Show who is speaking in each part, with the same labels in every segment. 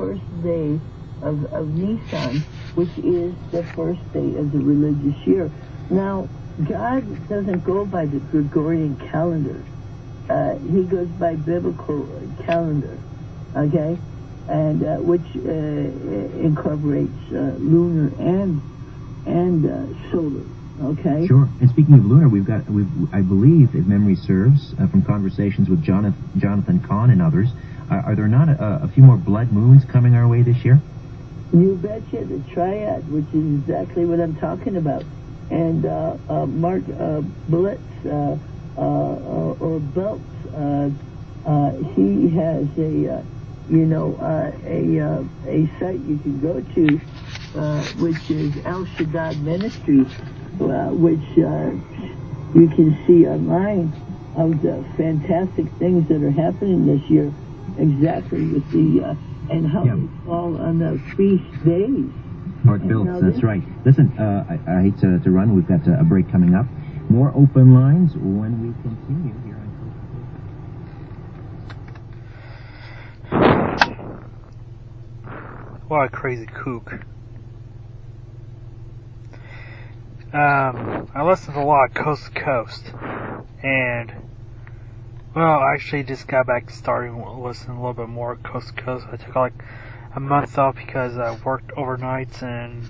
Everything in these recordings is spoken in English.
Speaker 1: first day of Nisan, which is the first day of the religious year. Now, God doesn't go by the Gregorian calendar. He goes by biblical calendar, okay? And which incorporates lunar and solar, okay?
Speaker 2: Sure. And speaking of lunar, I believe, if memory serves, from conversations with Jonathan Kahn and others, are there not a few more blood moons coming our way this year?
Speaker 1: You betcha, the triad, which is exactly what I'm talking about. And Mark Blitz, or Belts, he has a site you can go to, which is El Shaddad Ministries, which you can see online of the fantastic things that are happening this year, exactly with the and how they fall on the feast days.
Speaker 2: Mark Biltz, that's right. Listen, I hate to run. We've got a break coming up. More open lines when we continue here on Cobra.
Speaker 3: What a crazy kook. I listened to a lot of Coast to Coast, and I actually just got back starting listening a little bit more at Coast to Coast. I took like a month off because I worked overnights and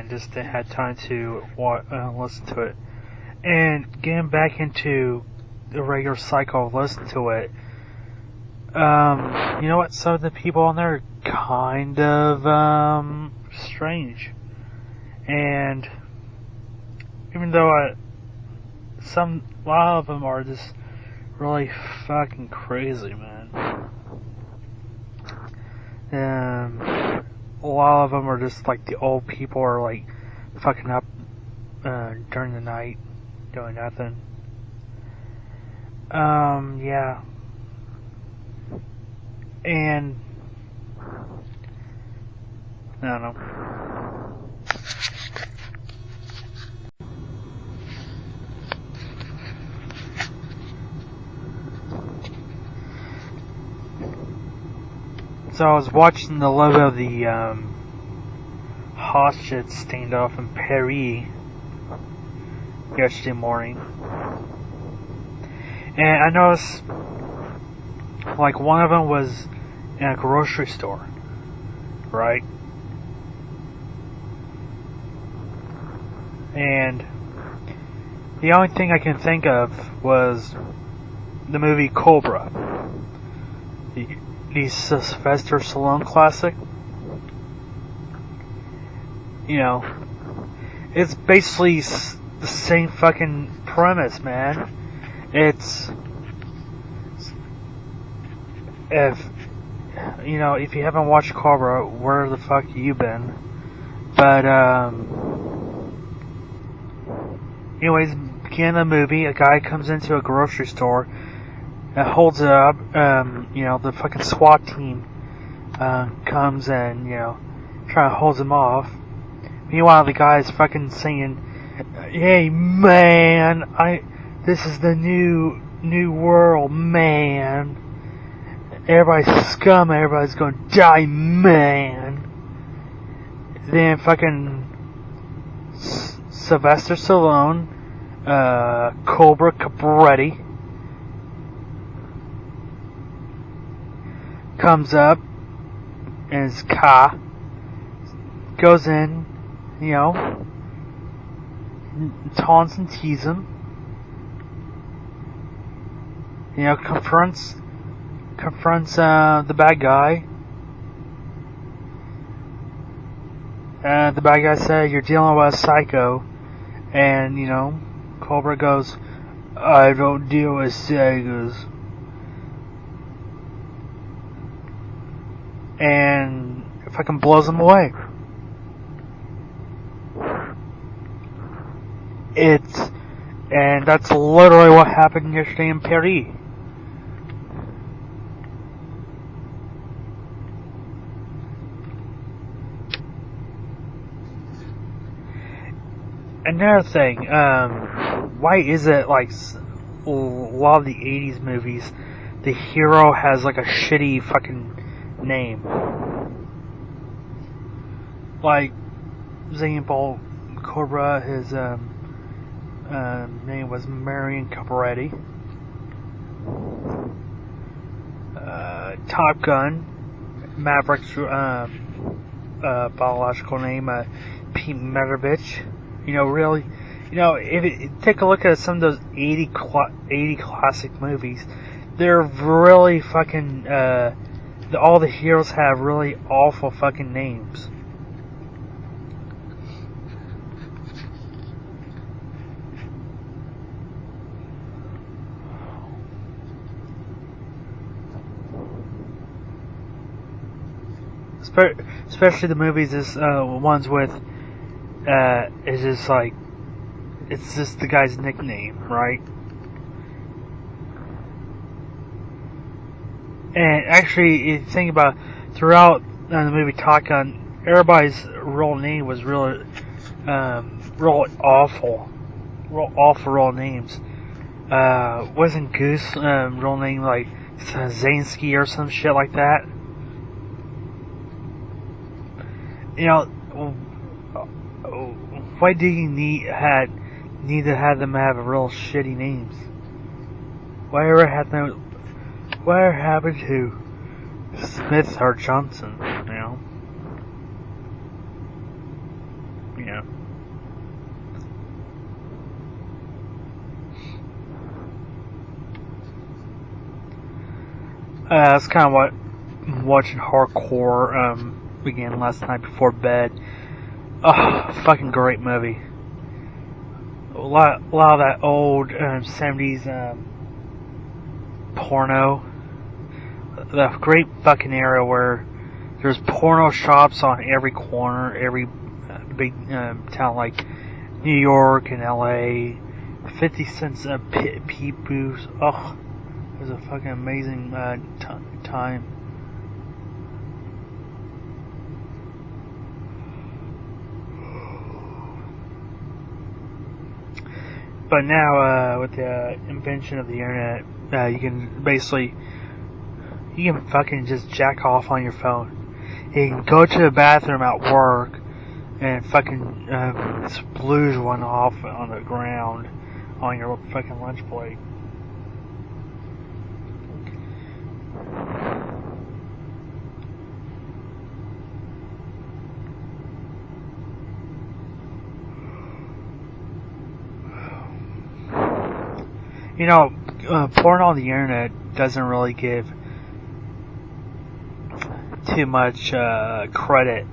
Speaker 3: just didn't have time to listen to it. And getting back into the regular cycle of listening to it, you know what? Some of the people on there are kind of strange, and even though a lot of them are just really fucking crazy, man. A lot of them are just like the old people are like fucking up during the night, doing nothing. Yeah. And I don't know. So I was watching a little bit of the hostage standoff in Paris yesterday morning, and I noticed like one of them was in a grocery store, right? And the only thing I can think of was the movie Cobra, the Sylvester Stallone classic. You know, it's basically the same fucking premise, man. If you haven't watched Cobra, where the fuck you been? But anyways, beginning of the movie, a guy comes into a grocery store and holds it up. The fucking SWAT team comes and trying to hold him off. Meanwhile, the guy's fucking singing, "Hey man, this is the new world, man. Everybody's scum, everybody's gonna die, man." Then fucking Sylvester Stallone, Cobra Cabretti, comes up in his car, goes in, taunts and teases him, confronts the bad guy. The bad guy said, "You're dealing with a psycho," and Cobra goes, "I don't deal with psychos," and fucking blows him away. And that's literally what happened yesterday in Paris. Another thing, why is it like a lot of the 80s movies, the hero has like a shitty fucking name. Like, example, Cobra, his name was Marion Caparetti. Top Gun, Maverick's biological name, Pete Medovich. Really, take a look at some of those 80 classic movies. They're really fucking, all the heroes have really awful fucking names. Especially the movies, ones with, it's just like, it's just the guy's nickname, right? And actually, you think about, throughout the movie Top Gun, everybody's real name was really, real awful real names. Wasn't Goose, real name like Zansky or some shit like that? Why do you need to have them have real shitty names? Whatever happened to Smith or Johnson? That's kind of what watching hardcore began last night before bed. Oh, fucking great movie. A lot of that old 70s porno. The great fucking era where there's porno shops on every corner, every big town like New York and LA. 50 cents a peep booths. Oh, it was a fucking amazing time. But now, with the invention of the internet, you can fucking just jack off on your phone. You can go to the bathroom at work and fucking splooge one off on the ground on your fucking lunch plate. Porn on the internet doesn't really give too much credit.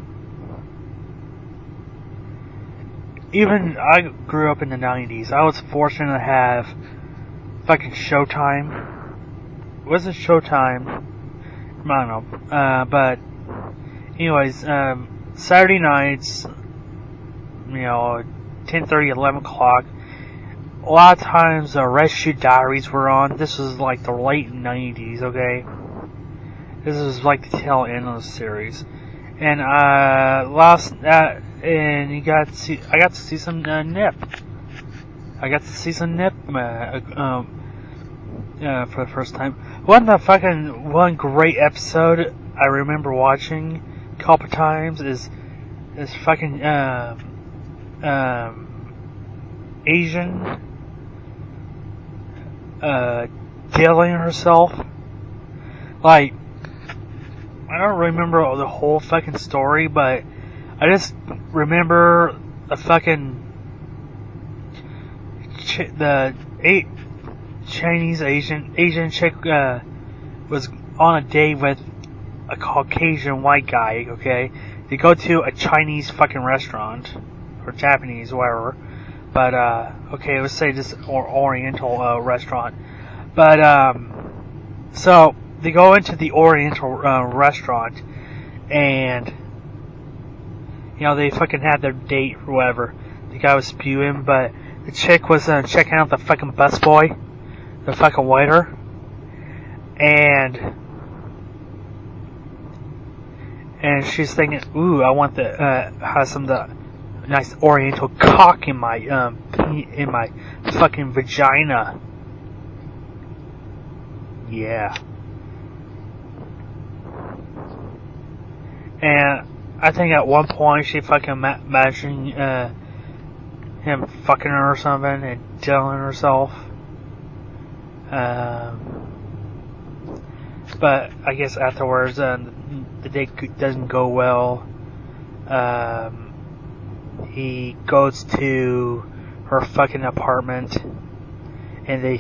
Speaker 3: Even I grew up in the 90s. I was fortunate to have fucking Showtime. Was it Showtime? I don't know. But anyways, Saturday nights, 10:30, 11 o'clock. A lot of times, Rescue Diaries were on. This was like the late 90s, okay? This was like the tail end of the series. And, I got to see some, Nip. I got to see some Nip, for the first time. One great episode I remember watching a couple times is fucking, Asian, killing herself. Like, I don't remember the whole fucking story, but I just remember the fucking Asian chick was on a date with a Caucasian white guy. Okay, they go to a Chinese fucking restaurant or Japanese, whatever. But okay, let's say this Oriental restaurant. But so they go into the Oriental restaurant, and they fucking had their date or whatever. The guy was spewing, but the chick was checking out the fucking busboy, the fucking waiter, and she's thinking, ooh, I want to have some of the nice Oriental cock in my fucking vagina. Yeah. And I think at one point she fucking imagining him fucking her or something and killing herself. But I guess afterwards, the date doesn't go well. He goes to her fucking apartment and they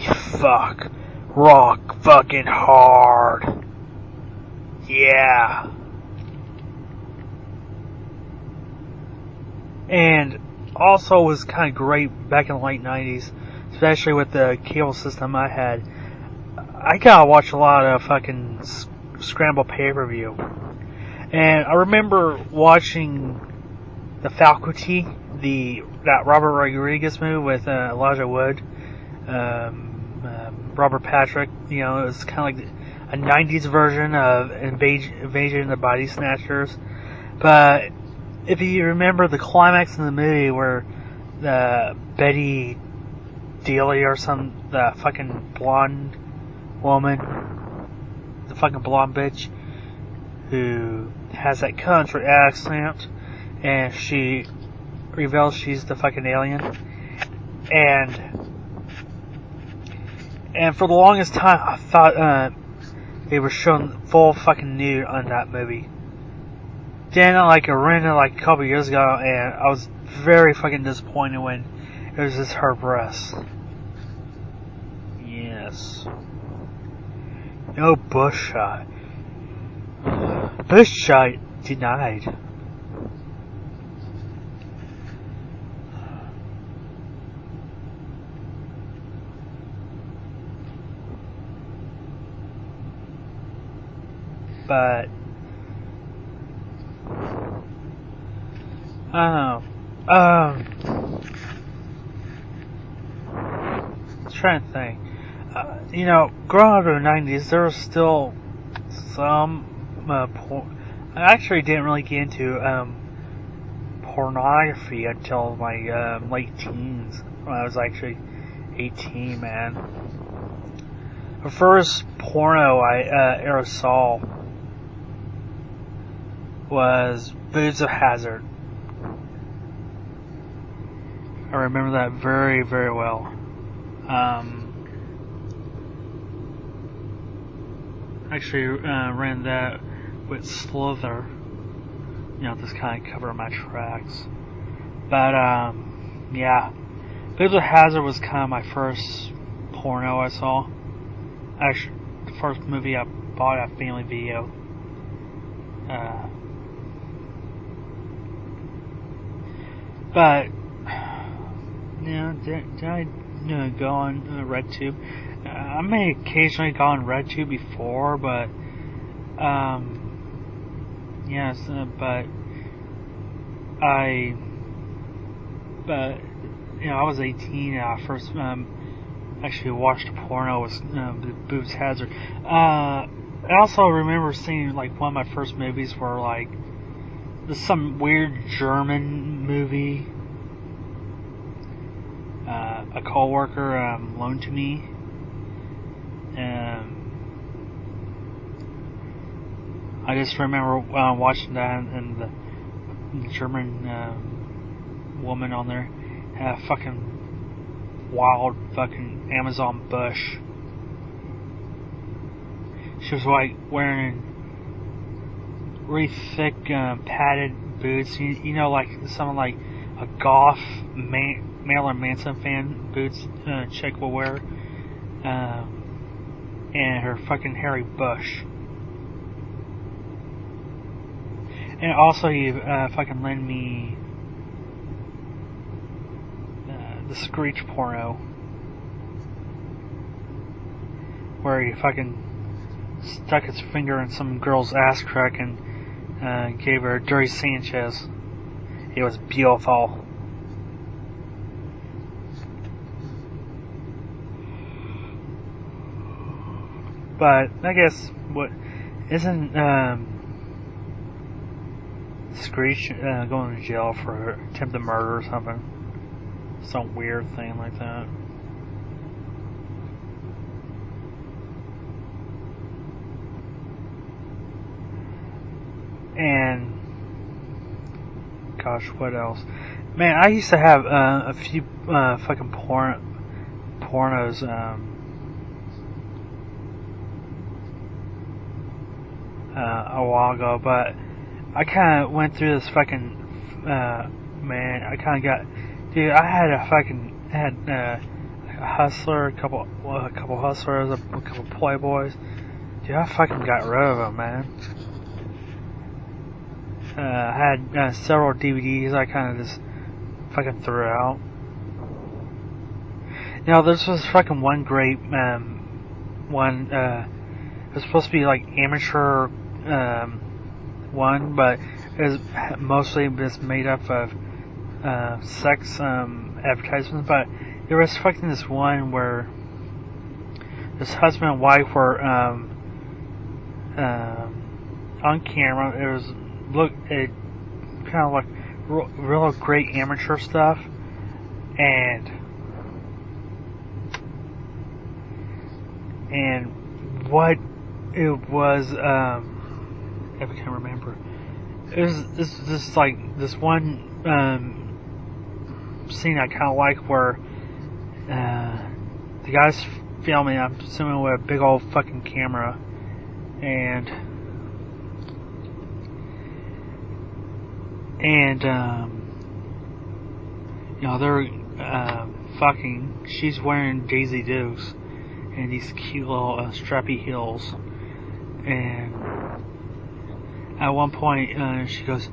Speaker 3: rock fucking hard. Yeah. And also was kind of great back in the late 90s, especially with the cable system I had. I gotta watch a lot of fucking scramble pay-per-view. And I remember watching the Faculty, that Robert Rodriguez movie with Elijah Wood, Robert Patrick. You know, it was kind of like a 90s version of Invasion of the Body Snatchers. But if you remember the climax in the movie where the Betty Dealey or the fucking blonde woman, the fucking blonde bitch who has that country accent, and she reveals she's the fucking alien, and for the longest time I thought they were showing full fucking nude on that movie. Then I rented a couple years ago, and I was very fucking disappointed when it was just her breasts. Yes. No bush shot. Bush shot denied. But I don't know. I'm trying to think. You know, growing up in the 90s, there was still some I actually didn't really get into pornography until my late teens, when I was actually 18, man. The first porno I ever saw was Boobs of Hazard. I remember that very, very well. Actually ran that with Slither, you know, just kind of cover my tracks. But yeah, Boobs of Hazard was kind of my first porno I saw. Actually, the first movie I bought at Family Video. But you know, did I go on RedTube? I may occasionally go on RedTube before, but yes, but you know, I was 18 and I first actually watched a porno with Boobs Hazard. I also remember seeing one of my first movies were some weird German movie. A coworker loaned to me. I just remember watching that, and the German woman on there had a fucking wild fucking Amazon bush. She was wearing really thick padded boots. You know, something like a goth Marilyn Manson fan boots chick will wear. And her fucking hairy bush. And also you fucking lend me the Screech porno, where he fucking stuck his finger in some girl's ass crack and gave her a Dirty Sanchez. It was beautiful. But I guess isn't Screech going to jail for attempted murder or something? Some weird thing like that. And gosh, what else? Man, I used to have a few fucking pornos. A while ago, but I kind of went through this fucking man. I kind of got, dude. I had a hustler, a couple hustlers, a couple playboys. Dude, I fucking got rid of them, man. I had several DVDs. I kind of just fucking threw out. You know, this was fucking one great one. It was supposed to be like amateur one, but it was mostly just made up of sex advertisements. But there was fucking this one where this husband and wife were on camera. It was kind of like real great amateur stuff, and what it was, if I can't remember, it was this like this one scene I kind of like where the guy's filming, I'm assuming with a big old fucking camera, and you know, they're fucking. She's wearing Daisy Dukes and these cute little strappy heels, and at one point she goes,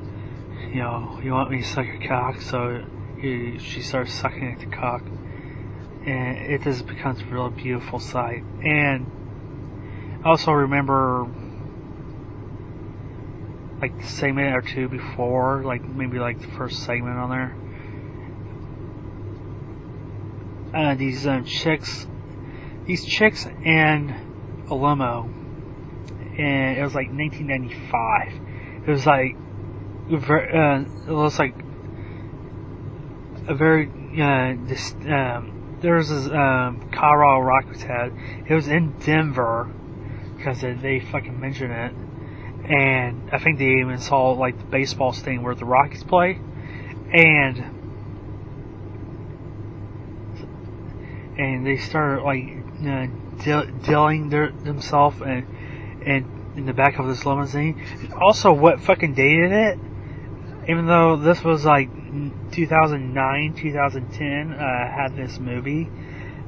Speaker 3: you know, you want me to suck your cock? So she starts sucking at the cock, and it just becomes a really beautiful sight. And I also remember like the segment or two before, like maybe like the first segment on there, these chicks in a limo, and it was like 1995. It was like it was like a very there was this Colorado Rockies had. It was in Denver because they fucking mentioned it, and I think they even saw like the baseball stadium where the Rockies play, and they started like dealing themselves and in the back of this limousine. Also, what fucking dated it, even though this was like 2009, 2010, had this movie,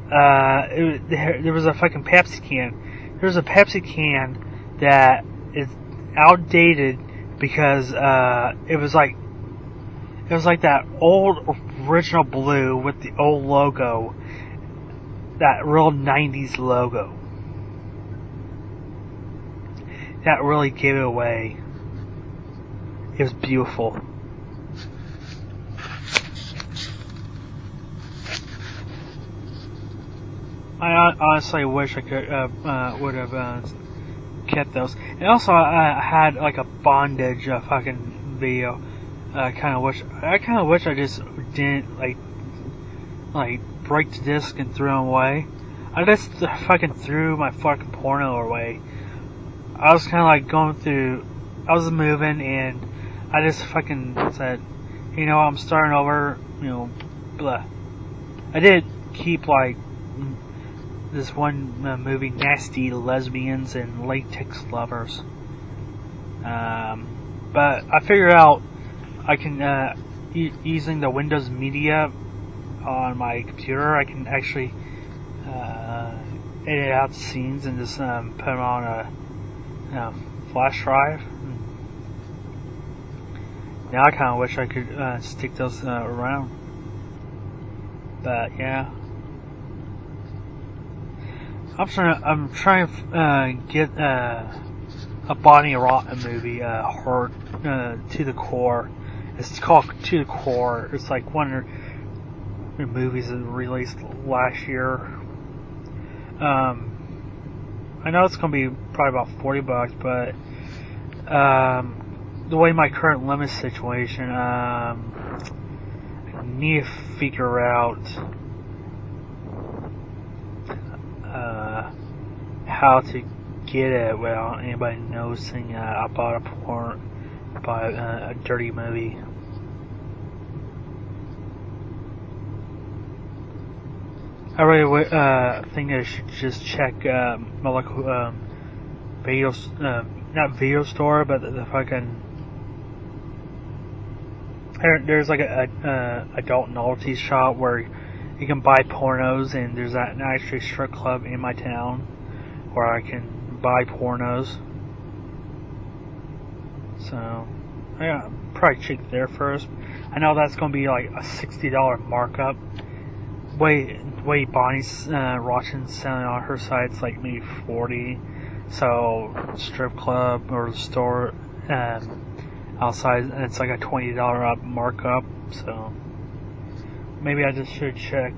Speaker 3: there was a fucking Pepsi can. There's a Pepsi can that is outdated because it was like that old original blue with the old logo, that real 90s logo. That really gave it away. It was beautiful. I honestly wish I could would have kept those. And also, I had like a bondage fucking video. I kind of wish I just didn't like break the disc and threw them away. I just fucking threw my fucking porno away. I was kind of like going through. I was moving, and I just fucking said, you know, I'm starting over. You know, blah. I did keep like this one movie, Nasty Lesbians and Latex Lovers. But I figured out I can using the Windows Media on my computer, I can actually edit out scenes and just put them on a flash drive. Now I kind of wish I could stick those around, but yeah. I'm trying to get a Bonnie Rotten movie, horror to the core. It's called To the Core. It's like one of the movies that released last year. I know it's going to be probably about $40, but the way my current limit situation, I need to figure out how to get it without anybody noticing I bought a to buy a dirty movie. I really think I should just check my local video, not video store, but the fucking. There's like a adult novelty shop where you can buy pornos, and there's an actually strip club in my town where I can buy pornos. So, yeah, probably check there first. I know that's gonna be like a $60 markup. Way Bonnie's Rochin's selling on her site, it's like maybe 40. So strip club or store outside, it's like a $20 up markup. So maybe I just should check.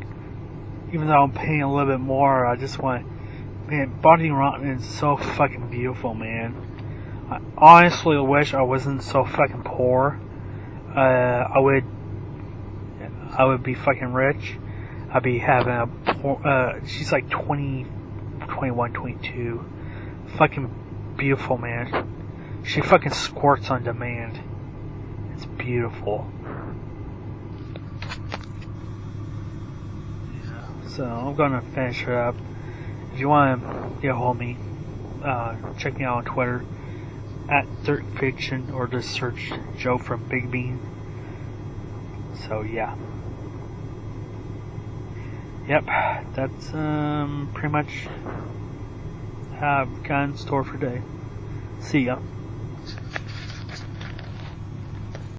Speaker 3: Even though I'm paying a little bit more, I just want. Man, Bonnie Rotten is so fucking beautiful, man. I honestly wish I wasn't so fucking poor. I would be fucking rich. I'd be having she's like 20, 21, 22. Fucking beautiful, man. She fucking squirts on demand. It's beautiful. Yeah, so I'm gonna finish it up. If you want to get a hold of me, check me out on Twitter at Dirt Fiction, or just search Joe from Big Bean. So yeah. Yep, that's pretty much have got in store for today. See ya.